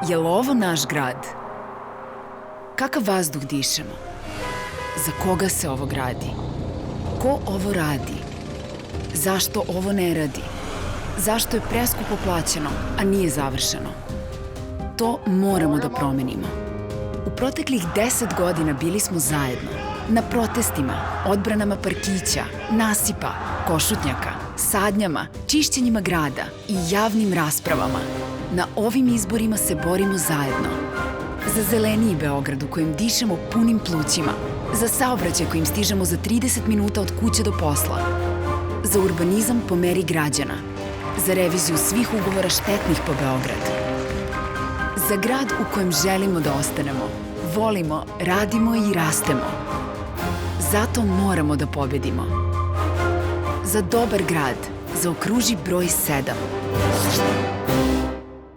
Je li ovo naš grad? Kakav vazduh dišemo? Za koga se ovo gradi? Ko ovo radi? Zašto ovo ne radi? Zašto je preskupo plaćeno, a nije završeno? To moramo da promenimo. U proteklih 10 godina bili smo zajedno. Na protestima, odbranama parkića, nasipa, košutnjaka, sadnjama, čišćenjima grada i javnim raspravama. Na ovim izborima se borimo zajedno. Za zeleniji Beograd u kojem dišemo punim plućima. Za saobraćaj kojim stižemo za 30 minuta od kuće do posla. Za urbanizam po meri građana. Za reviziju svih ugovora štetnih po Beograd. Za grad u kojem želimo da ostanemo. Volimo, radimo i rastemo. Zato moramo da pobedimo. Za dobar grad, zaokruži broj 7.